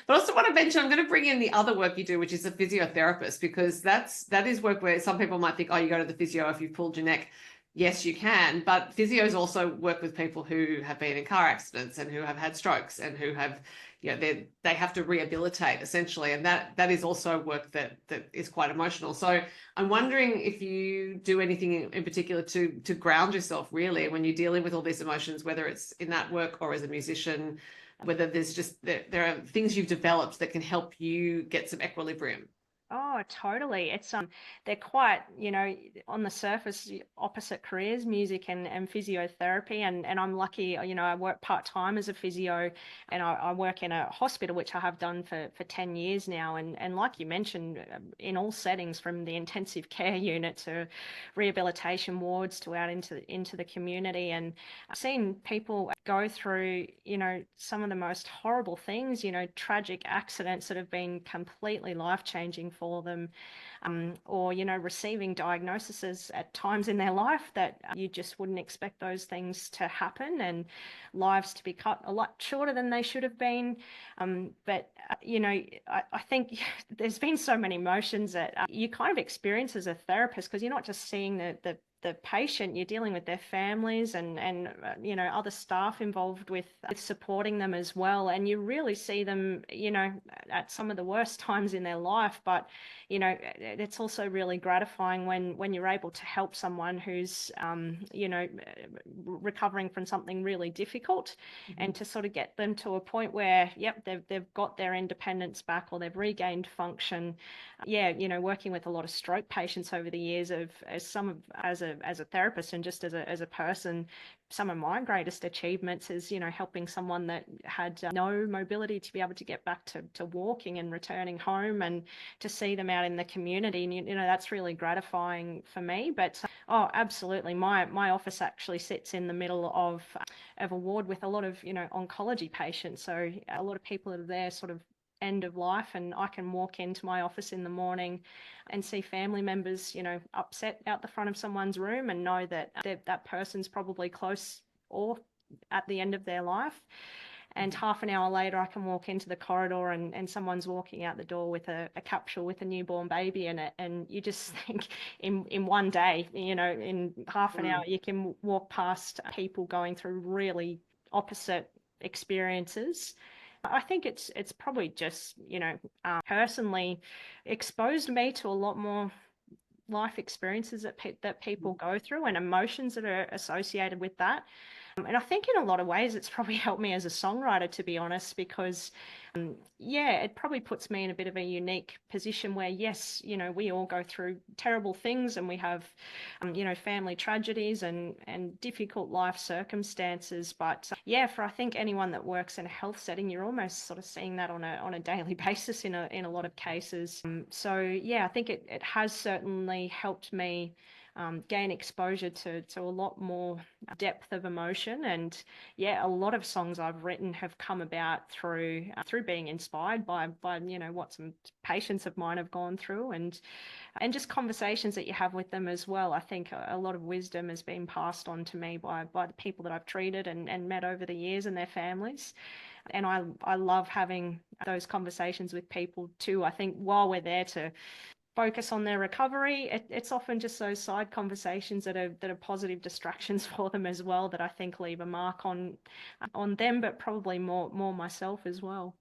But I also want to mention, I'm going to bring in the other work you do, which is a physiotherapist, because that is work where some people might think, oh, you go to the physio if you've pulled your neck. Yes, you can, but physios also work with people who have been in car accidents and who have had strokes and who have, they have to rehabilitate essentially, and that is also work that is quite emotional. So I'm wondering if you do anything in particular to ground yourself really when you're dealing with all these emotions, whether it's in that work or as a musician, whether there's just there are things you've developed that can help you get some equilibrium. Oh, totally. It's they're quite, on the surface, opposite careers, music and physiotherapy. And I'm lucky, I work part-time as a physio, and I work in a hospital, which I have done for 10 years now. And like you mentioned, in all settings, from the intensive care unit to rehabilitation wards to out into the community. And I've seen people go through, some of the most horrible things, tragic accidents that have been completely life-changing for them, or receiving diagnoses at times in their life that you just wouldn't expect those things to happen, and lives to be cut a lot shorter than they should have been. But I think there's been so many emotions that you kind of experience as a therapist, because you're not just seeing the patient, you're dealing with their families and other staff involved with supporting them as well, and you really see them at some of the worst times in their life. But it's also really gratifying when you're able to help someone who's recovering from something really difficult, and to sort of get them to a point where they've got their independence back, or they've regained function. Working with a lot of stroke patients over the years, as a therapist and just as a person, some of my greatest achievements is helping someone that had no mobility to be able to get back to walking and returning home, and to see them out in the community. And that's really gratifying for me. But oh, absolutely, my office actually sits in the middle of a ward with a lot of oncology patients, so a lot of people that are there sort of end of life, and I can walk into my office in the morning and see family members upset out the front of someone's room, and know that that person's probably close or at the end of their life. And half an hour later, I can walk into the corridor, and someone's walking out the door with a capsule with a newborn baby in it. And you just think in one day, in half an hour, you can walk past people going through really opposite experiences. I think it's probably just, personally exposed me to a lot more life experiences that people go through, and emotions that are associated with that. And I think in a lot of ways, it's probably helped me as a songwriter, to be honest, because, it probably puts me in a bit of a unique position where, yes, we all go through terrible things, and we have, family tragedies and difficult life circumstances. But for, I think, anyone that works in a health setting, you're almost sort of seeing that on a daily basis in a lot of cases. I think it has certainly helped me gain exposure to a lot more depth of emotion. And a lot of songs I've written have come about through being inspired by what some patients of mine have gone through, and just conversations that you have with them as well. I think a lot of wisdom has been passed on to me by the people that I've treated and met over the years, and their families. And I love having those conversations with people too. I think while we're there to focus on their recovery, it's often just those side conversations that are positive distractions for them as well, that I think leave a mark on them, but probably more myself as well.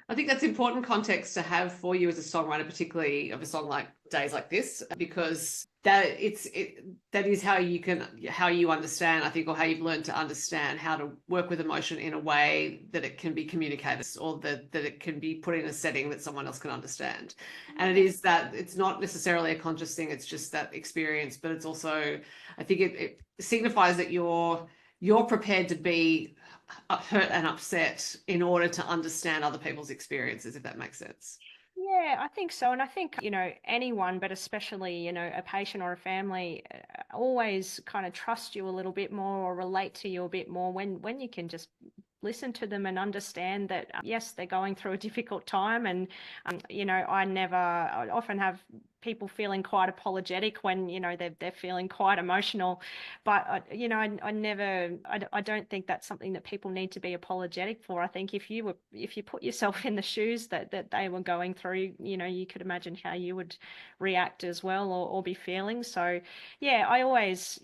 I think that's important context to have for you as a songwriter, particularly of a song like Days Like This, because that is how you understand, I think, or how you've learned to understand how to work with emotion in a way that it can be communicated, or that it can be put in a setting that someone else can understand. And it is that it's not necessarily a conscious thing, it's just that experience, but it's also, I think it signifies that you're prepared to be hurt and upset in order to understand other people's experiences, if that makes sense. Yeah, I think so. And I think, anyone, but especially, a patient or a family, always kind of trust you a little bit more, or relate to you a bit more when you can just listen to them and understand that, yes, they're going through a difficult time. And, I often have people feeling quite apologetic when, they're feeling quite emotional. But, I don't think that's something that people need to be apologetic for. I think if you put yourself in the shoes that they were going through, you could imagine how you would react as well, or be feeling. So, yeah, I always,